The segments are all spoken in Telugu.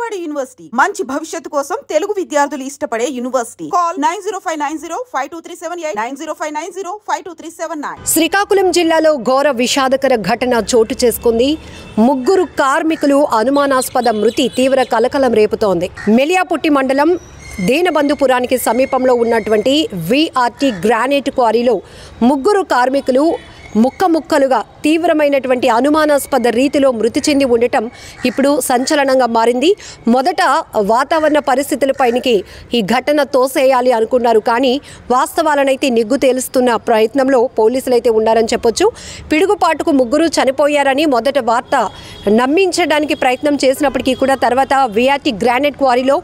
మార్వాడి యూనివర్సిటీ మంచి భవిష్యత్తు కోసం తెలుగు విద్యార్థులు ఇష్టపడే యూనివర్సిటీ. కాల్ 9059052378 9059052379. శ్రీకాకుళం జిల్లాలో ఘోర విషాదకర ఘటన చోటు చేసుకుంది. ముగ్గురు కార్మికులు అనుమానాస్పద మృతి తీవ్ర కలకలం రేపుతోంది. మెలియాపుట్టి మండలం దీనబంధుపురానికి సమీపంలో ఉన్నటువంటి విఆర్టీ గ్రానైట్ క్వారీలో ముగ్గురు కార్మికులు ముక్కలుగా తీవ్రమైనటువంటి అనుమానాస్పద రీతిలో మృతి చెంది ఉండటం ఇప్పుడు సంచలనంగా మారింది. మొదట వాతావరణ పరిస్థితులపైనకి ఈ ఘటన తోసేయాలి అనుకున్నారు, కానీ వాస్తవాలనైతే నిగ్గు తేలుస్తున్న ప్రయత్నంలో పోలీసులు అయితే ఉన్నారని చెప్పొచ్చు. పిడుగుపాటుకు ముగ్గురు చనిపోయారని మొదట వార్త నమ్మించడానికి ప్రయత్నం చేసినప్పటికీ కూడా తర్వాత విఆర్టీ గ్రానైట్ క్వారీలో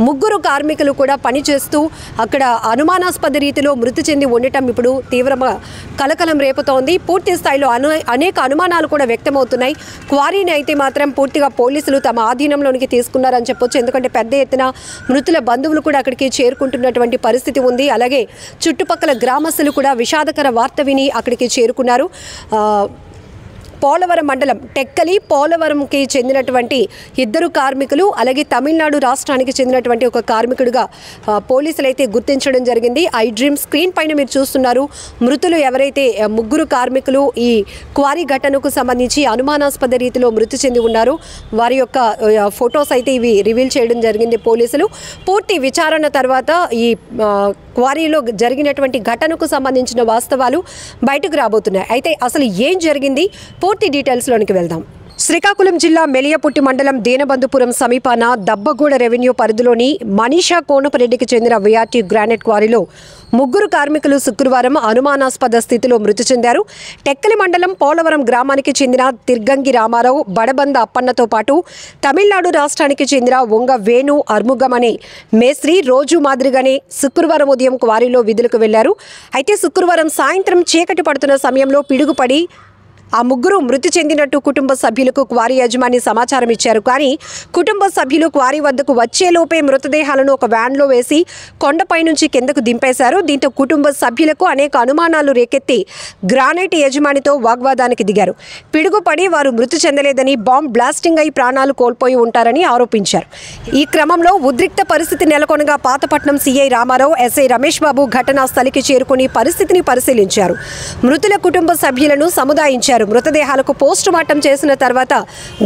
ముగ్గురు కార్మికులు కూడా పనిచేస్తూ అక్కడ అనుమానాస్పద రీతిలో మృతి చెంది ఉండటం ఇప్పుడు తీవ్రంగా కలకలం రేపుతోంది. పూర్తి స్థాయిలో అనేక అనుమానాలు కూడా వ్యక్తమవుతున్నాయి. క్వారీని అయితే మాత్రం పూర్తిగా పోలీసులు తమ ఆధీనంలోనికి తీసుకున్నారని చెప్పొచ్చు. ఎందుకంటే పెద్ద ఎత్తున మృతుల బంధువులు కూడా అక్కడికి చేరుకుంటున్నటువంటి పరిస్థితి ఉంది. అలాగే చుట్టుపక్కల గ్రామస్తులు కూడా విషాదకర వార్త విని అక్కడికి చేరుకున్నారు. పోలవరం మండలం టెక్కలి పోలవరంకి చెందినటువంటి ఇద్దరు కార్మికులు, అలాగే తమిళనాడు రాష్ట్రానికి చెందినటువంటి ఒక కార్మికుడిగా పోలీసులు అయితే గుర్తించడం జరిగింది. ఐ డ్రీమ్ స్క్రీన్ పైన మీరు చూస్తున్నారు. మృతులు ఎవరైతే ముగ్గురు కార్మికులు ఈ క్వారీ ఘటనకు సంబంధించి అనుమానాస్పద రీతిలో మృతి చెంది ఉన్నారు, వారి యొక్క ఫొటోస్ అయితే ఇవి రివీల్ చేయడం జరిగింది పోలీసులు. పూర్తి విచారణ తర్వాత ఈ క్వారీలో జరిగినటువంటి ఘటనకు సంబంధించిన వాస్తవాలు బయటకు రాబోతున్నాయి. అయితే అసలు ఏం జరిగింది, పూర్తి డీటెయిల్స్లోనికి వెళ్దాం. శ్రీకాకుళం జిల్లా మెలియాపుట్టి మండలం దీనబంధుపురం సమీపాన దబ్బగూడ రెవెన్యూ పరిధిలోని మనీషా కోనపరెడ్డికి చెందిన విఆర్టీ గ్రానైట్ క్వారీలో ముగ్గురు కార్మికులు శుక్రవారం అనుమానాస్పద స్థితిలో మృతి చెందారు. టెక్కలి మండలం పోలవరం గ్రామానికి చెందిన తిర్గంగి రామారావు, బడబంద అప్పన్నతో పాటు తమిళనాడు రాష్ట్రానికి చెందిన వంగ వేణు అర్ముగం అనే మేస్త్రి రోజు మాదిరిగానే శుక్రవారం ఉదయం క్వారీలో విధులకు వెళ్లారు. అయితే శుక్రవారం సాయంత్రం చీకటి పడుతున్న సమయంలో పిడుగుపడి ఆ ముగ్గురు మృతి చెందినట్టు కుటుంబ సభ్యులకు క్వారీ యజమాని సమాచారం ఇచ్చారు. కానీ కుటుంబ సభ్యులు క్వారీ వద్దకు వచ్చేలోపే మృతదేహాలను ఒక వ్యాన్లో వేసి కొండపై నుంచి కిందకు దింపేశారు. దీంతో కుటుంబ సభ్యులకు అనేక అనుమానాలు రేకెత్తి గ్రానైట్ యజమానితో వాగ్వాదానికి దిగారు. పిడుగుపడి వారు మృతి చెందలేదని, బాంబ్ బ్లాస్టింగ్ అయి ప్రాణాలు కోల్పోయి ఉంటారని ఆరోపించారు. ఈ క్రమంలో ఉద్రిక్త పరిస్థితి నెలకొనగా పాతపట్నం సీఐ రామారావు, ఎస్ఐ రమేష్ బాబు ఘటనా స్థలికి చేరుకుని పరిస్థితిని పరిశీలించారు. మృతుల కుటుంబ సభ్యులను సముదాయించారు. మృతదేహాలకు పోస్ట్ మార్టం చేసిన తర్వాత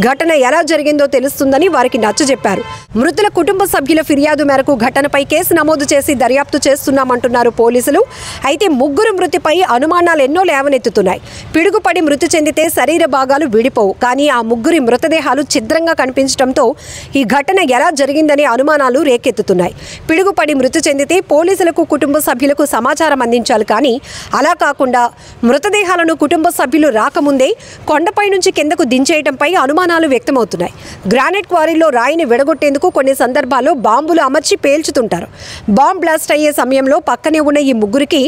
ఘటన ఎలా జరిగిందో తెలుస్తుందని వారికి నచ్చజెప్పారు. మృతుల కుటుంబ సభ్యుల ఫిర్యాదు మేరకు ఘటనపై కేసు నమోదు చేసి దర్యాప్తు చేస్తున్నామంటున్నారు పోలీసులు. అయితే ముగ్గురు మృతిపై అనుమానాలు ఎన్నో లేవనెత్తుతున్నాయి. పిడుగుపడి మృతి చెందితే శరీర భాగాలు విడిపోవు, కానీ ఆ ముగ్గురి మృతదేహాలు ఛిద్రంగా కనిపించడంతో ఈ ఘటన ఎలా జరిగిందనే అనుమానాలు రేకెత్తుతున్నాయి. పిడుగుపడి మృతి చెందితే పోలీసులకు కుటుంబ సభ్యులకు సమాచారం అందించాలి, కానీ అలా కాకుండా మృతదేహాలను కుటుంబ సభ్యులు ముందే కొండపై నుంచి కిందకు దించేయడంపై అనుమానాలు వ్యక్తమవుతున్నాయి. గ్రానైట్ క్వారీలో రాయిని విడగొట్టేందుకు కొన్ని సందర్భాల్లో బాంబులు అమర్చి పేల్చుతుంటారు. బాంబ్ బ్లాస్ట్ అయ్యే సమయంలో పక్కనే ఉన్న ఈ ముగ్గురికి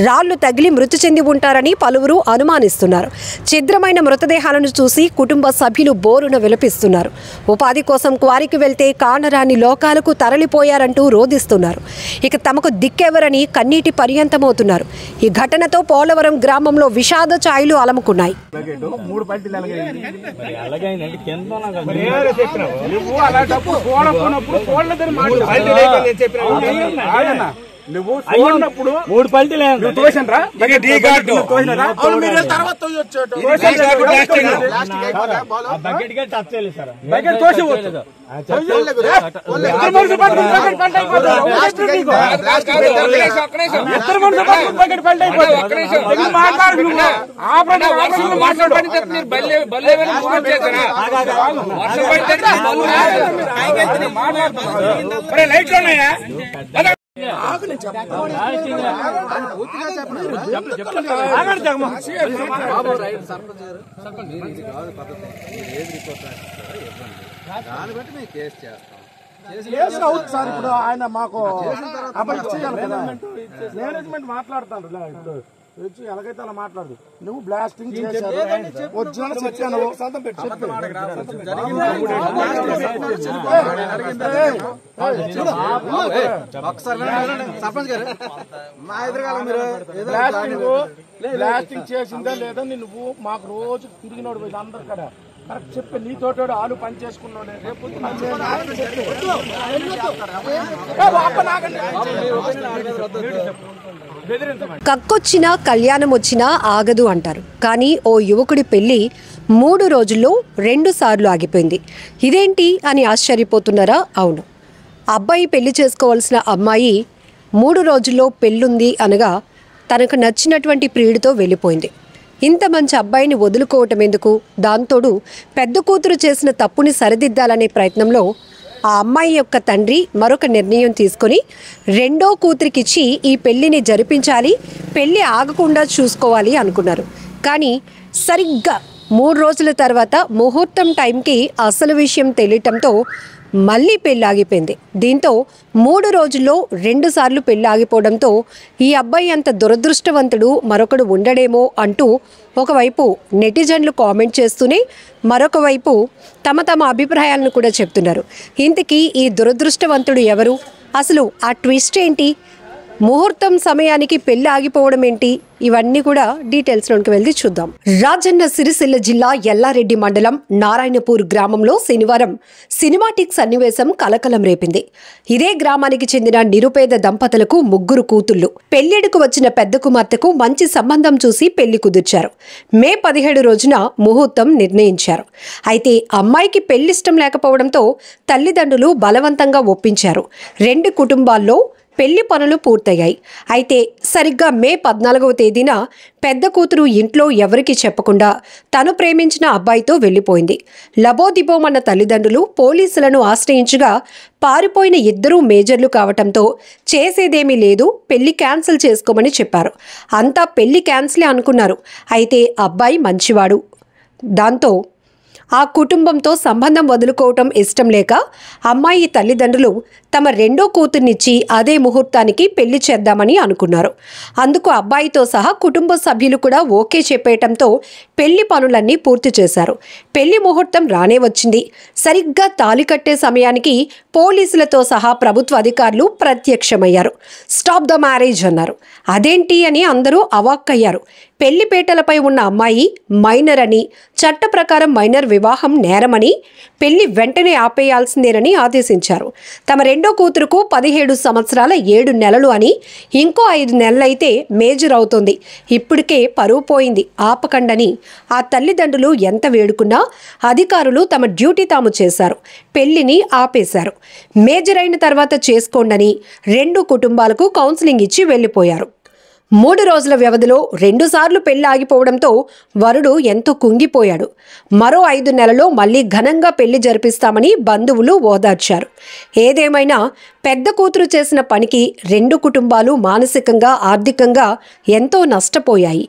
రాళ్లు తగిలి మృతి చెంది ఉంటారని పలువురు అనుమానిస్తున్నారు. ఛిద్రమైన మృతదేహాలను చూసి కుటుంబ సభ్యులు బోరున విలపిస్తున్నారు. ఉపాధి కోసం క్వారీకి వెళ్తే కానరాని లోకాలకు తరలిపోయారంటూ రోధిస్తున్నారు. ఇక తమకు దిక్కెవరని కన్నీటి పర్యంతమవుతున్నారు. ఈ ఘటనతో పోలవరం గ్రామంలో విషాద ఛాయలు అలముకున్నాయి. నువ్వు మూడు పల్టీలు తోసినరా లైట్లు ఉన్నాయా? సార్ ఇప్పుడు ఆయన మాకు మేనేజ్మెంట్ మాట్లాడతాను వచ్చి ఎలాగైతే అలా మాట్లాడదు. నువ్వు బ్లాస్టింగ్ చేశారు ఒరిజినల్ చెప్పాను. సర్పంచ్ గారు మా ఎదురుగా మీరు బ్లాస్టింగ్ చేసిందా లేదా నువ్వు మాకు రోజు తిరిగినోడు పోయింది అందరి కడ కరెక్ట్ చెప్పి నీతోటి ఆలు పని చేసుకున్నాడే కక్కొచ్చినా కళ్యాణం వచ్చినా ఆగదు అంటారు. కానీ ఓ యువకుడి పెళ్లి 3 రోజుల్లో 2 సార్లు ఆగిపోయింది. ఇదేంటి అని ఆశ్చర్యపోతున్నారా? అవును, అబ్బాయి పెళ్లి చేసుకోవాల్సిన అమ్మాయి 3 రోజుల్లో పెళ్ళుంది అనగా తనకు నచ్చినటువంటి ప్రియుడితో వెళ్ళిపోయింది. ఇంత మంచి అబ్బాయిని వదులుకోవటం ఎందుకు? దాంతోడు పెద్ద కూతురు చేసిన తప్పుని సరిదిద్దాలనే ప్రయత్నంలో ఆ అమ్మాయి యొక్క తండ్రి మరొక నిర్ణయం తీసుకొని రెండో కూతురికిచ్చి ఈ పెళ్లిని జరిపించాలి, పెళ్లి ఆగకుండా చూసుకోవాలి అనుకున్నారు. కానీ సరిగ్గా 3 రోజుల తర్వాత ముహూర్తం టైంకి అసలు విషయం తెలియటంతో మళ్ళీ పెళ్లి ఆగిపోయింది. దీంతో 3 రోజుల్లో 2 సార్లు పెళ్లి ఆగిపోవడంతో ఈ అబ్బాయి అంత దురదృష్టవంతుడు మరొకడు ఉండడేమో అంటూ ఒకవైపు నెటిజన్లు కామెంట్ చేస్తూనే మరొక వైపు తమ అభిప్రాయాలను కూడా చెప్తున్నారు. ఇంతకీ ఈ దురదృష్టవంతుడు ఎవరు? అసలు ఆ ట్విస్ట్ ఏంటి? ముహూర్తం సమయానికి పెళ్లి ఆగిపోవడం ఏంటి? ఇవన్నీ కూడా డీటెయిల్స్లోకి వెళ్ళి చూద్దాం. రాజన్న సిరిసిల్ల జిల్లా ఎల్లారెడ్డి మండలం నారాయణపూర్ గ్రామంలో శనివారం సినిమాటిక్ సన్నివేశం కలకలం రేపింది. ఇదే గ్రామానికి చెందిన నిరుపేద దంపతులకు 3 కూతుళ్లు. పెళ్లిడుకు వచ్చిన పెద్ద కుమార్తెకు మంచి సంబంధం చూసి పెళ్లి కుదిర్చారు. మే 17 రోజున ముహూర్తం నిర్ణయించారు. అయితే అమ్మాయికి పెళ్లిష్టం లేకపోవడంతో తల్లిదండ్రులు బలవంతంగా ఒప్పించారు. 2 కుటుంబాల్లో పెళ్లి పనులు పూర్తయ్యాయి. అయితే సరిగ్గా మే 14వ తేదీన పెద్ద కూతురు ఇంట్లో ఎవరికీ చెప్పకుండా తను ప్రేమించిన అబ్బాయితో వెళ్లిపోయింది. లబోదిబోమన్న తల్లిదండ్రులు పోలీసులను ఆశ్రయించగా పారిపోయిన 2 మేజర్లు కావటంతో చేసేదేమీ లేదు, పెళ్లి క్యాన్సిల్ చేసుకోమని చెప్పారు. అంతా పెళ్లి క్యాన్సిలే అనుకున్నారు. అయితే అబ్బాయి మంచివాడు. దాంతో ఆ కుటుంబంతో సంబంధం వదులుకోవటం ఇష్టం లేక అమ్మాయి తల్లిదండ్రులు తమ రెండో కూతుర్నిచ్చి అదే ముహూర్తానికి పెళ్లి చేద్దామని అనుకున్నారు. అందుకు అబ్బాయితో సహా కుటుంబ సభ్యులు కూడా ఓకే చెప్పేయటంతో పెళ్లి పనులన్నీ పూర్తి చేశారు. పెళ్లి ముహూర్తం రానే వచ్చింది. సరిగ్గా తాళి కట్టే సమయానికి పోలీసులతో సహా ప్రభుత్వ అధికారులు ప్రత్యక్షమయ్యారు. స్టాప్ ద మ్యారేజ్ అన్నారు. అదేంటి అని అందరూ అవాక్కయ్యారు. పెళ్లిపేటలపై ఉన్న అమ్మాయి మైనర్ అని, చట్ట ప్రకారం మైనర్ వివాహం నేరమని, పెళ్లి వెంటనే ఆపేయాల్సిందేనని ఆదేశించారు. తమ రెండో కూతురుకు 17 సంవత్సరాల 7 నెలలు అని, ఇంకో 5 నెలలైతే మేజర్ అవుతుంది, ఇప్పటికే పరువు పోయింది, ఆపకండని ఆ తల్లిదండ్రులు ఎంత వేడుకున్నా అధికారులు తమ డ్యూటీ తాము చేశారు. పెళ్లిని ఆపేశారు. మేజర్ అయిన తర్వాత చేసుకోండని 2 కుటుంబాలకు కౌన్సిలింగ్ ఇచ్చి వెళ్లిపోయారు. 3 రోజుల వ్యవధిలో 2 సార్లు పెళ్లి ఆగిపోవడంతో వరుడు ఎంతో కుంగిపోయాడు. మరో 5 నెలల్లో మళ్లీ ఘనంగా పెళ్లి జరిపిస్తామని బంధువులు ఓదార్చారు. ఏదేమైనా పెద్ద కూతురు చేసిన పనికి 2 కుటుంబాలు మానసికంగా, ఆర్థికంగా ఎంతో నష్టపోయాయి.